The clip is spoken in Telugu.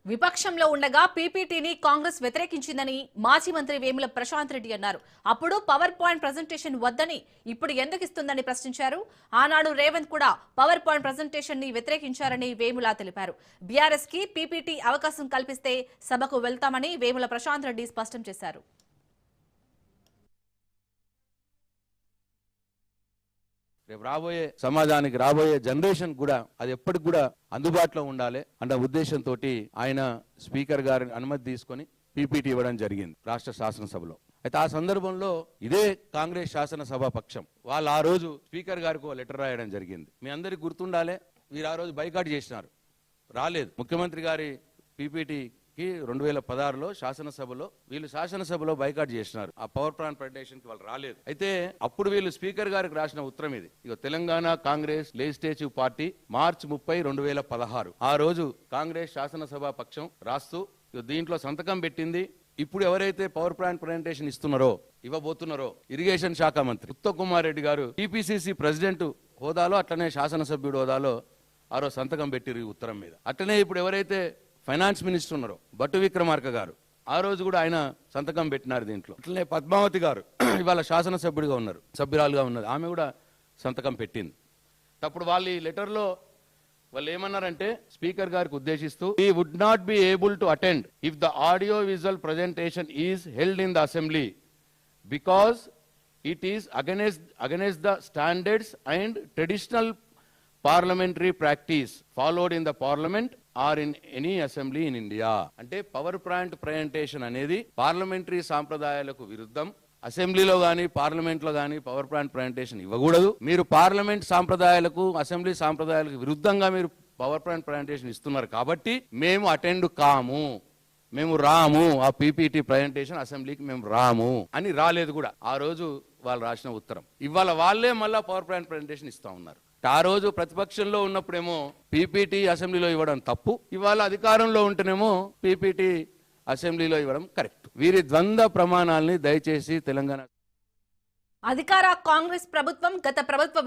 విపక్షంలో ఉండగా పీపీటీని కాంగ్రెస్ వ్యతిరేకించిందని మాజీ మంత్రి వేముల ప్రశాంత్ రెడ్డి అన్నారు. అప్పుడు పవర్ పాయింట్ ప్రెజెంటేషన్ వద్దని ఇప్పుడు ఎందుకు ఇస్తుందని ప్రశ్నించారు. ఆనాడు రేవంత్ కూడా పవర్ పాయింట్ ప్రెజెంటేషన్ ని వ్యతిరేకించారని వేముల తెలిపారు. బీఆర్ఎస్ కి పీపీటీ అవకాశం కల్పిస్తే సభకు వెళ్తామని వేముల ప్రశాంత్ రెడ్డి స్పష్టం చేశారు. రేపు రాబోయే సమాజానికి రాబోయే జనరేషన్ కూడా అది ఎప్పటికి కూడా అందుబాటులో ఉండాలి అన్న ఉద్దేశంతో ఆయన స్పీకర్ గారిని అనుమతి తీసుకొని పీపీటీ ఇవ్వడం జరిగింది రాష్ట్ర శాసనసభలో. అయితే ఆ సందర్భంలో ఇదే కాంగ్రెస్ శాసనసభ పక్షం వాళ్ళు ఆ రోజు స్పీకర్ గారికి లెటర్ రాయడం జరిగింది. మీ అందరికి గుర్తుండాలి, వీరు ఆ రోజు బైకాట్ చేసినారు, రాలేదు. ముఖ్యమంత్రి గారి పీపీటీ 2016లో శాసనసభలో వీళ్ళు శాసనసభలో బైకాట్ చేసినారు. ఆ పవర్ పాయింట్ ప్రెజెంటేషన్ కి వాళ్ళు రాలేదు. అయితే అప్పుడు వీళ్ళు స్పీకర్ గారికి రాసిన ఉత్తరం ఇది. ఇక తెలంగాణ కాంగ్రెస్ లెజిస్లేటివ్ పార్టీ మార్చి 30, 2016 ఆ రోజు కాంగ్రెస్ శాసనసభ పక్షం రాస్తూ దీంట్లో సంతకం పెట్టింది. ఇప్పుడు ఎవరైతే పవర్ పాయింట్ ప్రెజెంటేషన్ ఇవ్వబోతున్నారో ఇరిగేషన్ శాఖ మంత్రి ఉత్తమ్ కుమార్ రెడ్డి గారు టీపీసీసీ ప్రెసిడెంట్ హోదాలో అట్లనే శాసనసభ్యుడు హోదాలో ఆ రోజు సంతకం పెట్టిరు ఈ ఉత్తరం మీద. అట్లనే ఇప్పుడు ఎవరైతే ఫైనాన్స్ మినిస్టర్ ఉన్నారో బట్టు విక్రమార్క గారు ఆ రోజు కూడా ఆయన సంతకం పెట్టినారు దీంట్లో. అట్లనే పద్మావతి గారు ఇవాళ శాసనసభ్యుడిగా ఉన్నారు, సభ్యురాలుగా ఉన్నది, ఆమె కూడా సంతకం పెట్టింది. అప్పుడు వాళ్ళు ఈ లెటర్లో వాళ్ళు ఏమన్నారంటే స్పీకర్ గారికి ఉద్దేశిస్తూ he would not be able to attend if the audio visual presentation is held in the assembly because it is against the standards and traditional parliamentary practice followed in the parliament or in any assembly in India. అంటే పవర్ పాయింట్ ప్రెజెంటేషన్ అనేది పార్లమెంటరీ సాంప్రదాయాలకు విరుద్ధం. అసెంబ్లీలో గానీ పార్లమెంట్ లో గానీ పవర్ పాయింట్ ప్రెజెంటేషన్ ఇవ్వకూడదు. మీరు పార్లమెంట్ సాంప్రదాయాలకు అసెంబ్లీ సాంప్రదాయాలకు విరుద్ధంగా మీరు పవర్ పాయింట్ ప్రెజెంటేషన్ ఇస్తున్నారు కాబట్టి మేము అటెండ్ కాము, మేము రాము, ఆ పీపీటీ ప్రెజెంటేషన్ అసెంబ్లీకి మేము రాము అని రాలేదు కూడా ఆ రోజు వాళ్ళు రాసిన ఉత్తరం. ఇవాళ వాళ్ళే మళ్ళా పవర్ పాయింట్ ప్రెజెంటేషన్ ఇస్తా ఉన్నారు. ఆ రోజు ప్రతిపక్షంలో ఉన్నప్పుడేమో పీపీటీ అసెంబ్లీలో ఇవ్వడం తప్పు, ఇవాళ అధికారంలో ఉంటేనేమో పీపీటీ అసెంబ్లీలో ఇవ్వడం కరెక్ట్. వీరి ద్వంద్వ ప్రమాణాలని దయచేసి తెలంగాణ అధికార కాంగ్రెస్ ప్రభుత్వం గత ప్రభుత్వ